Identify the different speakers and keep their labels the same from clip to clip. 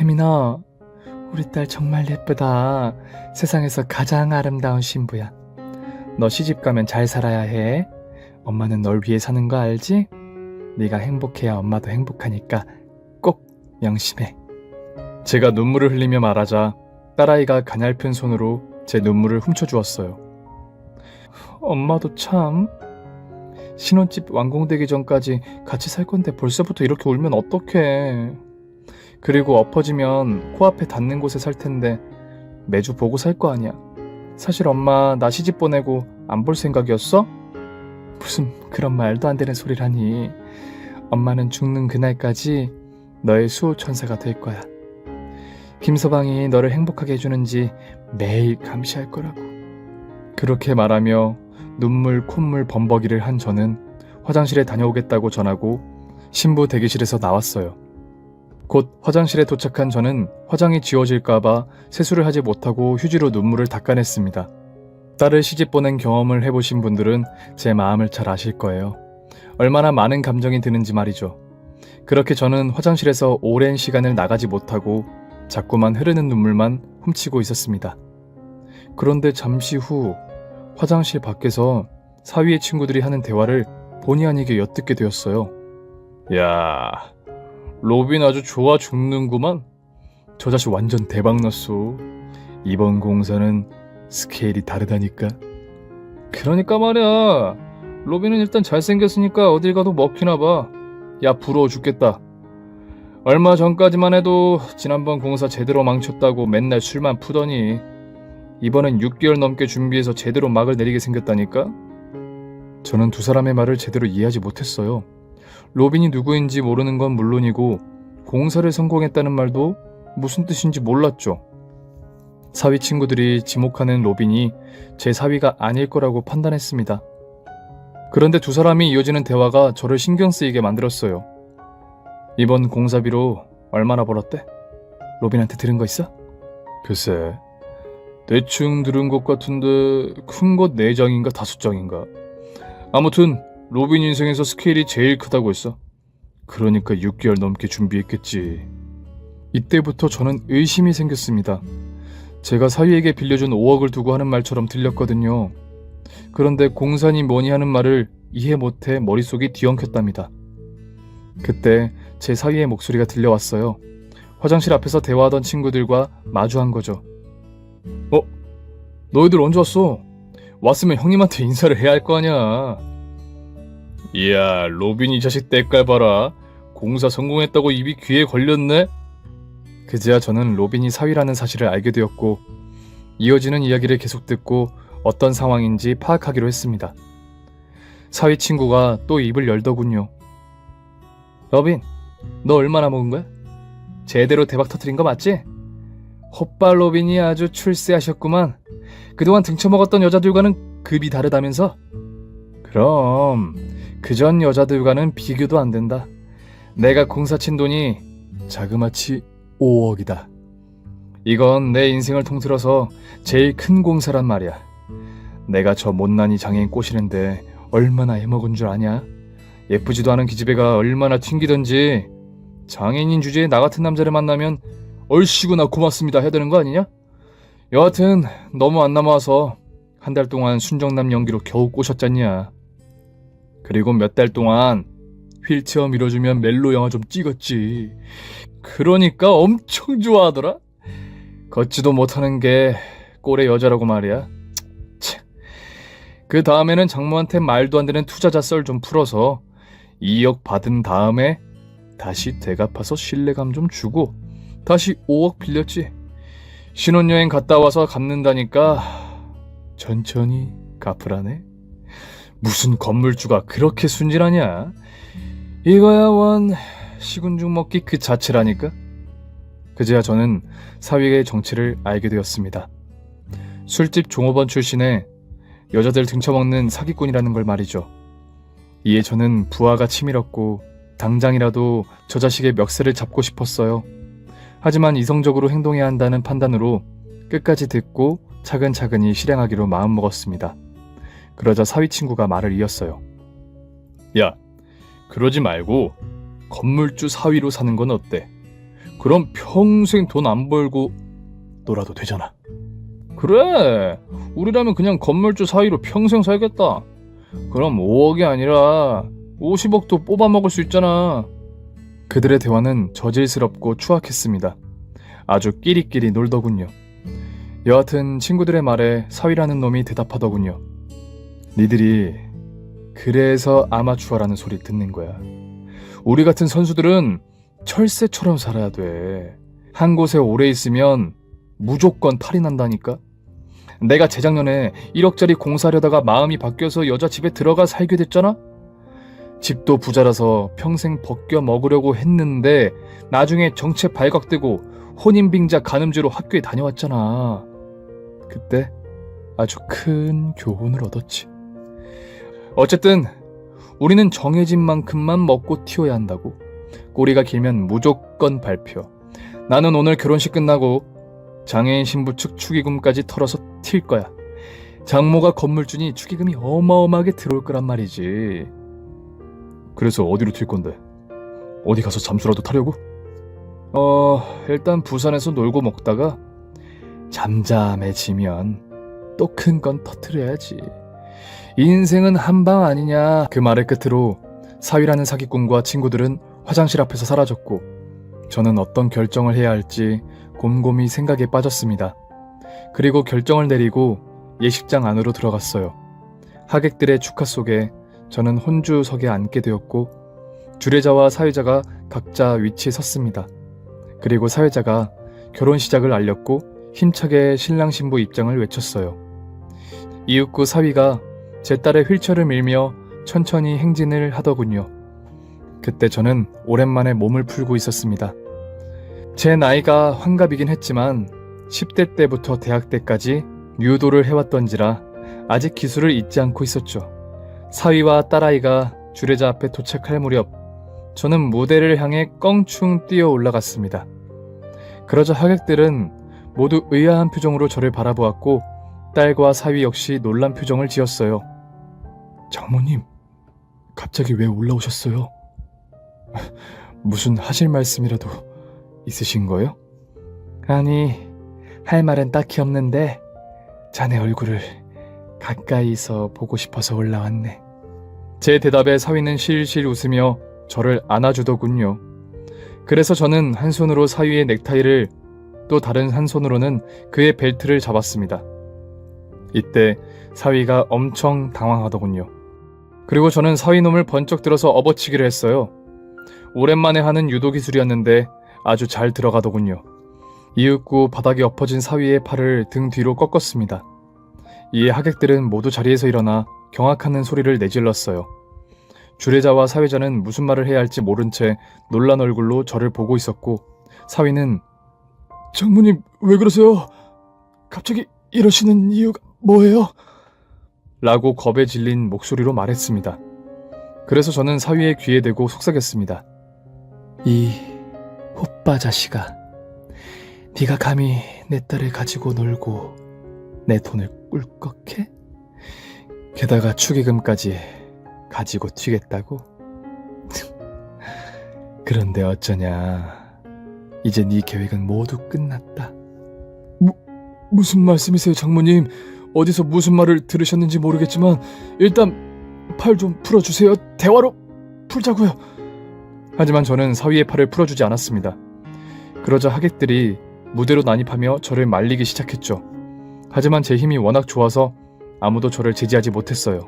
Speaker 1: 혜민아, 우리 딸 정말 예쁘다. 세상에서 가장 아름다운 신부야. 너 시집가면 잘 살아야 해. 엄마는 널 위해 사는 거 알지? 네가 행복해야 엄마도 행복하니까 꼭 명심해. 제가 눈물을 흘리며 말하자 딸아이가 가냘픈 손으로 제 눈물을 훔쳐주었어요. 엄마도 참... 신혼집 완공되기 전까지 같이 살 건데 벌써부터 이렇게 울면 어떡해. 그리고 엎어지면 코앞에 닿는 곳에 살 텐데 매주 보고 살 거 아니야. 사실 엄마 나 시집 보내고 안 볼 생각이었어? 무슨 그런 말도 안 되는 소리라니. 엄마는 죽는 그날까지 너의 수호천사가 될 거야. 김서방이 너를 행복하게 해주는지 매일 감시할 거라고. 그렇게 말하며 눈물 콧물 범벅이를 한 저는 화장실에 다녀오겠다고 전하고 신부 대기실에서 나왔어요. 곧 화장실에 도착한 저는 화장이 지워질까봐 세수를 하지 못하고 휴지로 눈물을 닦아냈습니다. 딸을 시집 보낸 경험을 해보신 분들은 제 마음을 잘 아실 거예요. 얼마나 많은 감정이 드는지 말이죠. 그렇게 저는 화장실에서 오랜 시간을 나가지 못하고 자꾸만 흐르는 눈물만 훔치고 있었습니다. 그런데 잠시 후 화장실 밖에서 사위의 친구들이 하는 대화를 본의 아니게 엿듣게 되었어요. 야, 로빈 아주 좋아 죽는구만. 저 자식 완전 대박났어. 이번 공사는 스케일이 다르다니까. 그러니까 말이야. 로빈은 일단 잘생겼으니까 어딜 가도 먹히나 봐. 야, 부러워 죽겠다. 얼마 전까지만 해도 지난번 공사 제대로 망쳤다고 맨날 술만 푸더니 이번엔 6개월 넘게 준비해서 제대로 막을 내리게 생겼다니까? 저는 두 사람의 말을 제대로 이해하지 못했어요. 로빈이 누구인지 모르는 건 물론이고 공사를 성공했다는 말도 무슨 뜻인지 몰랐죠. 사위 친구들이 지목하는 로빈이 제 사위가 아닐 거라고 판단했습니다. 그런데 두 사람이 이어지는 대화가 저를 신경 쓰이게 만들었어요. 이번 공사비로 얼마나 벌었대? 로빈한테 들은 거 있어? 글쎄, 대충 들은 것 같은데 큰 것 4장인가 5장인가. 아무튼 로빈 인생에서 스케일이 제일 크다고 했어. 그러니까 6개월 넘게 준비했겠지. 이때부터 저는 의심이 생겼습니다. 제가 사위에게 빌려준 5억을 두고 하는 말처럼 들렸거든요. 그런데 공사니 뭐니 하는 말을 이해 못해 머릿속이 뒤엉켰답니다. 그때 제 사위의 목소리가 들려왔어요. 화장실 앞에서 대화하던 친구들과 마주한 거죠. 너희들 언제 왔어? 왔으면 형님한테 인사를 해야 할 거 아니야. 이야, 로빈 이 자식 때깔 봐라. 공사 성공했다고 입이 귀에 걸렸네? 그제야 저는 로빈이 사위라는 사실을 알게 되었고 이어지는 이야기를 계속 듣고 어떤 상황인지 파악하기로 했습니다. 사위 친구가 또 입을 열더군요. 로빈, 너 얼마나 먹은 거야? 제대로 대박 터뜨린 거 맞지? 헛발 로빈이 아주 출세하셨구만. 그동안 등쳐먹었던 여자들과는 급이 다르다면서? 그럼 그전 여자들과는 비교도 안 된다. 내가 공사 친 돈이 자그마치 5억이다. 이건 내 인생을 통틀어서 제일 큰 공사란 말이야. 내가 저 못난이 장애인 꼬시는데 얼마나 해먹은 줄 아냐? 예쁘지도 않은 기집애가 얼마나 튕기던지. 장애인인 주제에 나 같은 남자를 만나면 얼씨구나 고맙습니다 해야 되는 거 아니냐? 여하튼 너무 안 남아서 한 달 동안 순정남 연기로 겨우 꼬셨잖냐. 그리고 몇 달 동안 휠체어 밀어주면 멜로 영화 좀 찍었지. 그러니까 엄청 좋아하더라. 걷지도 못하는 게 꼴의 여자라고 말이야. 그 다음에는 장모한테 말도 안 되는 투자자 썰 좀 풀어서 2억 받은 다음에 다시 되갚아서 신뢰감 좀 주고 다시 5억 빌렸지. 신혼여행 갔다 와서 갚는다니까 천천히 갚으라네. 무슨 건물주가 그렇게 순진하냐. 이거야 원 시군죽 먹기 그 자체라니까. 그제야 저는 사위의 정체를 알게 되었습니다. 술집 종업원 출신의 여자들 등쳐먹는 사기꾼이라는 걸 말이죠. 이에 저는 부하가 치밀었고 당장이라도 저 자식의 멱살을 잡고 싶었어요. 하지만 이성적으로 행동해야 한다는 판단으로 끝까지 듣고 차근차근히 실행하기로 마음먹었습니다. 그러자 사위 친구가 말을 이었어요. 야, 그러지 말고 건물주 사위로 사는 건 어때? 그럼 평생 돈 안 벌고 놀아도 되잖아. 그래, 우리라면 그냥 건물주 사이로 평생 살겠다. 그럼 5억이 아니라 50억도 뽑아먹을 수 있잖아. 그들의 대화는 저질스럽고 추악했습니다. 아주 끼리끼리 놀더군요. 여하튼 친구들의 말에 사위라는 놈이 대답하더군요. 니들이 그래서 아마추어라는 소리 듣는 거야. 우리 같은 선수들은 철새처럼 살아야 돼. 한 곳에 오래 있으면 무조건 탈이 난다니까. 내가 재작년에 1억짜리 공사하려다가 마음이 바뀌어서 여자 집에 들어가 살게 됐잖아? 집도 부자라서 평생 벗겨 먹으려고 했는데 나중에 정체 발각되고 혼인빙자 간음죄로 학교에 다녀왔잖아. 그때 아주 큰 교훈을 얻었지. 어쨌든 우리는 정해진 만큼만 먹고 튀어야 한다고. 꼬리가 길면 무조건 발표. 나는 오늘 결혼식 끝나고 장애인 신부 측 축의금까지 털어서 튈 거야. 장모가 건물주니 축의금이 어마어마하게 들어올 거란 말이지. 그래서 어디로 튈 건데? 어디 가서 잠수라도 타려고? 일단 부산에서 놀고 먹다가 잠잠해지면 또 큰 건 터트려야지. 인생은 한방 아니냐. 그 말의 끝으로 사위라는 사기꾼과 친구들은 화장실 앞에서 사라졌고 저는 어떤 결정을 해야 할지 곰곰이 생각에 빠졌습니다. 그리고 결정을 내리고 예식장 안으로 들어갔어요. 하객들의 축하 속에 저는 혼주석에 앉게 되었고 주례자와 사회자가 각자 위치에 섰습니다. 그리고 사회자가 결혼 시작을 알렸고 힘차게 신랑 신부 입장을 외쳤어요. 이윽고 사위가 제 딸의 휠체어를 밀며 천천히 행진을 하더군요. 그때 저는 오랜만에 몸을 풀고 있었습니다. 제 나이가 환갑이긴 했지만 10대 때부터 대학 때까지 유도를 해왔던지라 아직 기술을 잊지 않고 있었죠. 사위와 딸아이가 주례자 앞에 도착할 무렵 저는 무대를 향해 껑충 뛰어 올라갔습니다. 그러자 하객들은 모두 의아한 표정으로 저를 바라보았고 딸과 사위 역시 놀란 표정을 지었어요. 장모님, 갑자기 왜 올라오셨어요? 무슨 하실 말씀이라도 있으신 거요? 아니, 할 말은 딱히 없는데 자네 얼굴을 가까이서 보고 싶어서 올라왔네. 제 대답에 사위는 실실 웃으며 저를 안아주더군요. 그래서 저는 한 손으로 사위의 넥타이를 또 다른 한 손으로는 그의 벨트를 잡았습니다. 이때 사위가 엄청 당황하더군요. 그리고 저는 사위놈을 번쩍 들어서 업어치기를 했어요. 오랜만에 하는 유도 기술이었는데 아주 잘 들어가더군요. 이윽고 바닥에 엎어진 사위의 팔을 등 뒤로 꺾었습니다. 이에 하객들은 모두 자리에서 일어나 경악하는 소리를 내질렀어요. 주례자와 사회자는 무슨 말을 해야 할지 모른 채 놀란 얼굴로 저를 보고 있었고 사위는 장모님 왜 그러세요? 갑자기 이러시는 이유가 뭐예요? 라고 겁에 질린 목소리로 말했습니다. 그래서 저는 사위의 귀에 대고 속삭였습니다. 이 호빠 자식아, 네가 감히 내 딸을 가지고 놀고 내 돈을 꿀꺽해? 게다가 축의금까지 가지고 튀겠다고? 그런데 어쩌냐, 이제 네 계획은 모두 끝났다. 무슨 말씀이세요, 장모님? 어디서 무슨 말을 들으셨는지 모르겠지만 일단 팔 좀 풀어주세요. 대화로 풀자고요. 하지만 저는 사위의 팔을 풀어주지 않았습니다. 그러자 하객들이 무대로 난입하며 저를 말리기 시작했죠. 하지만 제 힘이 워낙 좋아서 아무도 저를 제지하지 못했어요.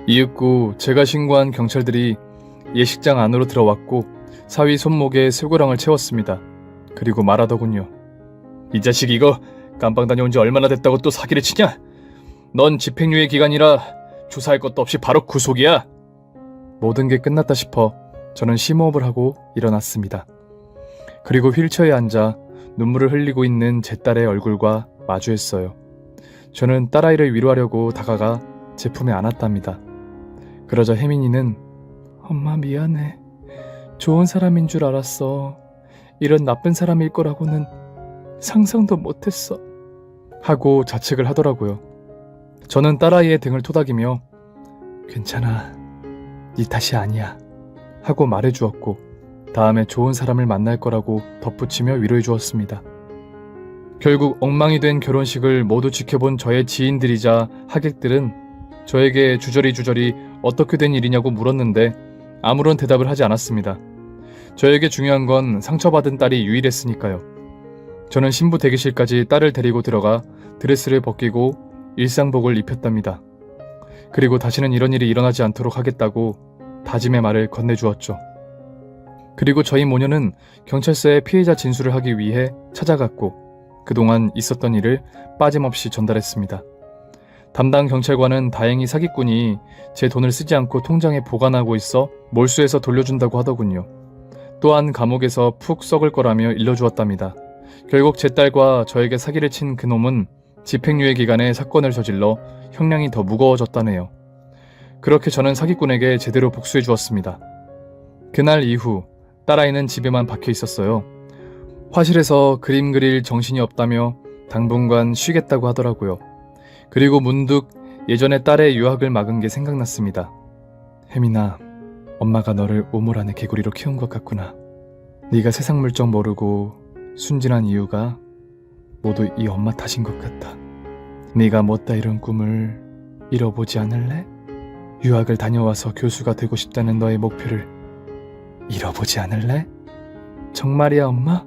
Speaker 1: 이윽고 제가 신고한 경찰들이 예식장 안으로 들어왔고 사위 손목에 쇠고랑을 채웠습니다. 그리고 말하더군요. 이 자식 이거 깜빵 다녀온 지 얼마나 됐다고 또 사기를 치냐? 넌 집행유예 기간이라 조사할 것도 없이 바로 구속이야. 모든 게 끝났다 싶어 저는 심호흡을 하고 일어났습니다. 그리고 휠체어에 앉아 눈물을 흘리고 있는 제 딸의 얼굴과 마주했어요. 저는 딸아이를 위로하려고 다가가 제 품에 안았답니다. 그러자 혜민이는 엄마 미안해. 좋은 사람인 줄 알았어. 이런 나쁜 사람일 거라고는 상상도 못했어. 하고 자책을 하더라고요. 저는 딸아이의 등을 토닥이며 괜찮아, 네 탓이 아니야 하고 말해주었고 다음에 좋은 사람을 만날 거라고 덧붙이며 위로해 주었습니다. 결국 엉망이 된 결혼식을 모두 지켜본 저의 지인들이자 하객들은 저에게 주저리 어떻게 된 일이냐고 물었는데 아무런 대답을 하지 않았습니다. 저에게 중요한 건 상처받은 딸이 유일했으니까요. 저는 신부 대기실까지 딸을 데리고 들어가 드레스를 벗기고 일상복을 입혔답니다. 그리고 다시는 이런 일이 일어나지 않도록 하겠다고 다짐의 말을 건네주었죠. 그리고 저희 모녀는 경찰서에 피해자 진술을 하기 위해 찾아갔고 그동안 있었던 일을 빠짐없이 전달했습니다. 담당 경찰관은 다행히 사기꾼이 제 돈을 쓰지 않고 통장에 보관하고 있어 몰수해서 돌려준다고 하더군요. 또한 감옥에서 푹 썩을 거라며 일러주었답니다. 결국 제 딸과 저에게 사기를 친 그놈은 집행유예 기간에 사건을 저질러 형량이 더 무거워졌다네요. 그렇게 저는 사기꾼에게 제대로 복수해 주었습니다. 그날 이후 딸아이는 집에만 박혀 있었어요. 화실에서 그림 그릴 정신이 없다며 당분간 쉬겠다고 하더라고요. 그리고 문득 예전에 딸의 유학을 막은 게 생각났습니다. 혜민아, 엄마가 너를 우물 안에 개구리로 키운 것 같구나. 네가 세상 물정 모르고 순진한 이유가 모두 이 엄마 탓인 것 같아. 네가 못다 이룬 꿈을 이뤄보지 않을래? 유학을 다녀와서 교수가 되고 싶다는 너의 목표를 이뤄보지 않을래? 정말이야 엄마?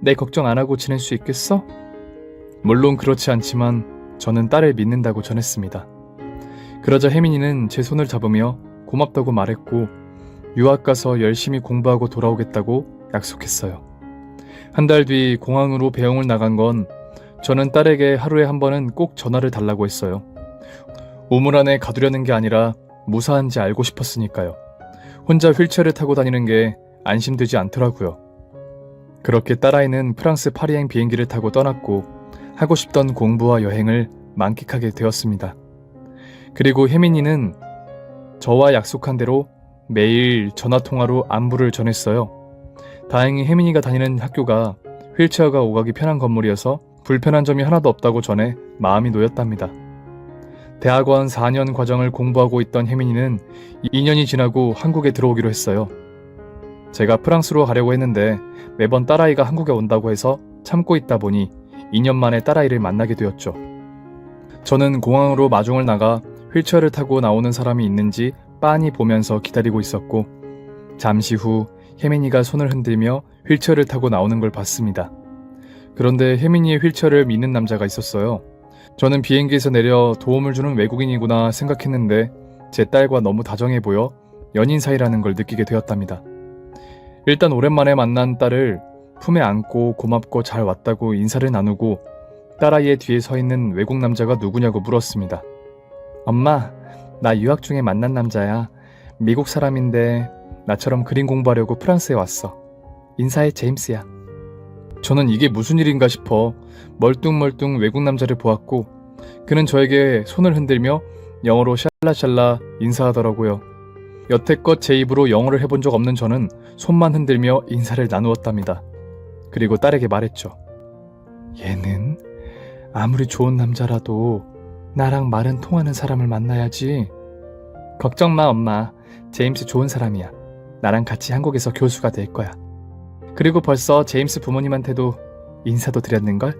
Speaker 1: 내 걱정 안 하고 지낼 수 있겠어? 물론 그렇지 않지만 저는 딸을 믿는다고 전했습니다. 그러자 혜민이는 제 손을 잡으며 고맙다고 말했고 유학 가서 열심히 공부하고 돌아오겠다고 약속했어요. 한 달 뒤 공항으로 배영을 나간 건 저는 딸에게 하루에 한 번은 꼭 전화를 달라고 했어요. 우물 안에 가두려는 게 아니라 무사한지 알고 싶었으니까요. 혼자 휠체어를 타고 다니는 게 안심되지 않더라고요. 그렇게 딸아이는 프랑스 파리행 비행기를 타고 떠났고 하고 싶던 공부와 여행을 만끽하게 되었습니다. 그리고 혜민이는 저와 약속한 대로 매일 전화통화로 안부를 전했어요. 다행히 혜민이가 다니는 학교가 휠체어가 오가기 편한 건물이어서 불편한 점이 하나도 없다고 전해 마음이 놓였답니다. 대학원 4년 과정을 공부하고 있던 혜민이는 2년이 지나고 한국에 들어오기로 했어요. 제가 프랑스로 가려고 했는데 매번 딸아이가 한국에 온다고 해서 참고 있다 보니 2년 만에 딸아이를 만나게 되었죠. 저는 공항으로 마중을 나가 휠체어를 타고 나오는 사람이 있는지 빤히 보면서 기다리고 있었고 잠시 후 혜민이가 손을 흔들며 휠체어를 타고 나오는 걸 봤습니다. 그런데 혜민이의 휠체어를 믿는 남자가 있었어요. 저는 비행기에서 내려 도움을 주는 외국인이구나 생각했는데 제 딸과 너무 다정해 보여 연인 사이라는 걸 느끼게 되었답니다. 일단 오랜만에 만난 딸을 품에 안고 고맙고 잘 왔다고 인사를 나누고 딸아이의 뒤에 서 있는 외국 남자가 누구냐고 물었습니다. 엄마, 나 유학 중에 만난 남자야. 미국 사람인데 나처럼 그림 공부하려고 프랑스에 왔어. 인사해, 제임스야. 저는 이게 무슨 일인가 싶어 멀뚱멀뚱 외국 남자를 보았고 그는 저에게 손을 흔들며 영어로 샬라샬라 인사하더라고요. 여태껏 제 입으로 영어를 해본 적 없는 저는 손만 흔들며 인사를 나누었답니다. 그리고 딸에게 말했죠. 얘는 아무리 좋은 남자라도 나랑 말은 통하는 사람을 만나야지. 걱정 마 엄마. 제임스 좋은 사람이야. 나랑 같이 한국에서 교수가 될 거야. 그리고 벌써 제임스 부모님한테도 인사도 드렸는걸?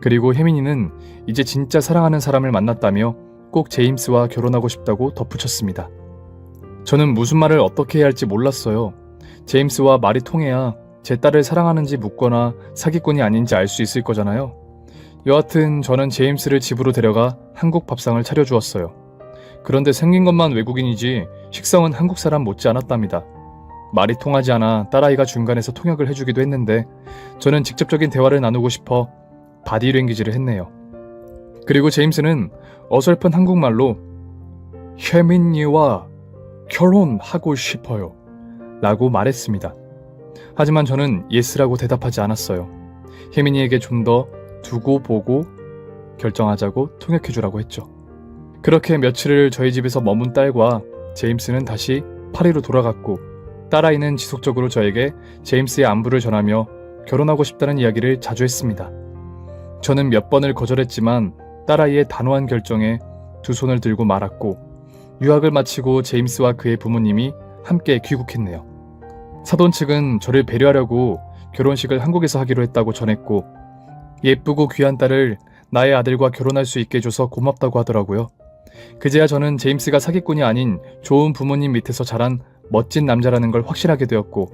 Speaker 1: 그리고 혜민이는 이제 진짜 사랑하는 사람을 만났다며 꼭 제임스와 결혼하고 싶다고 덧붙였습니다. 저는 무슨 말을 어떻게 해야 할지 몰랐어요. 제임스와 말이 통해야 제 딸을 사랑하는지 묻거나 사기꾼이 아닌지 알 수 있을 거잖아요. 여하튼 저는 제임스를 집으로 데려가 한국 밥상을 차려주었어요. 그런데 생긴 것만 외국인이지 식성은 한국 사람 못지 않았답니다. 말이 통하지 않아 딸아이가 중간에서 통역을 해주기도 했는데 저는 직접적인 대화를 나누고 싶어 바디랭귀지를 했네요. 그리고 제임스는 어설픈 한국말로 혜민이와 결혼하고 싶어요 라고 말했습니다. 하지만 저는 예스라고 대답하지 않았어요. 혜민이에게 좀 더 두고 보고 결정하자고 통역해주라고 했죠. 그렇게 며칠을 저희 집에서 머문 딸과 제임스는 다시 파리로 돌아갔고 딸아이는 지속적으로 저에게 제임스의 안부를 전하며 결혼하고 싶다는 이야기를 자주 했습니다. 저는 몇 번을 거절했지만 딸아이의 단호한 결정에 두 손을 들고 말았고 유학을 마치고 제임스와 그의 부모님이 함께 귀국했네요. 사돈 측은 저를 배려하려고 결혼식을 한국에서 하기로 했다고 전했고, 예쁘고 귀한 딸을 나의 아들과 결혼할 수 있게 해줘서 고맙다고 하더라고요. 그제야 저는 제임스가 사기꾼이 아닌 좋은 부모님 밑에서 자란 멋진 남자라는 걸 확신하게 되었고,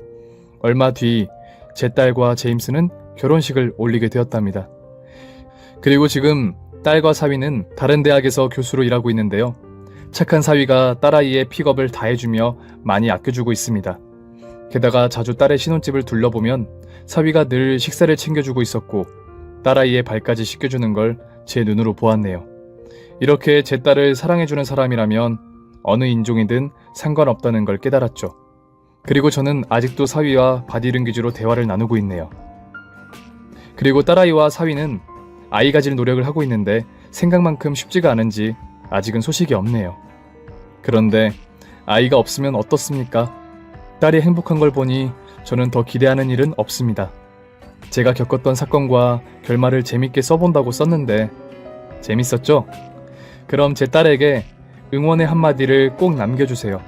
Speaker 1: 얼마 뒤 제 딸과 제임스는 결혼식을 올리게 되었답니다. 그리고 지금 딸과 사위는 다른 대학에서 교수로 일하고 있는데요. 착한 사위가 딸아이의 픽업을 다 해주며 많이 아껴주고 있습니다. 게다가 자주 딸의 신혼집을 둘러보면 사위가 늘 식사를 챙겨주고 있었고, 딸아이의 발까지 씻겨주는 걸 제 눈으로 보았네요. 이렇게 제 딸을 사랑해주는 사람이라면 어느 인종이든 상관없다는 걸 깨달았죠. 그리고 저는 아직도 사위와 바디랭귀지로 대화를 나누고 있네요. 그리고 딸아이와 사위는 아이 가질 노력을 하고 있는데 생각만큼 쉽지가 않은지 아직은 소식이 없네요. 그런데 아이가 없으면 어떻습니까? 딸이 행복한 걸 보니 저는 더 기대하는 일은 없습니다. 제가 겪었던 사건과 결말을 재밌게 써본다고 썼는데 재밌었죠? 그럼 제 딸에게 응원의 한마디를 꼭 남겨주세요.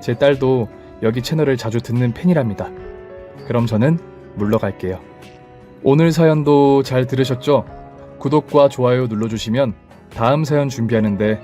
Speaker 1: 제 딸도 여기 채널을 자주 듣는 팬이랍니다. 그럼 저는 물러갈게요. 오늘 사연도 잘 들으셨죠? 구독과 좋아요 눌러주시면 다음 사연 준비하는데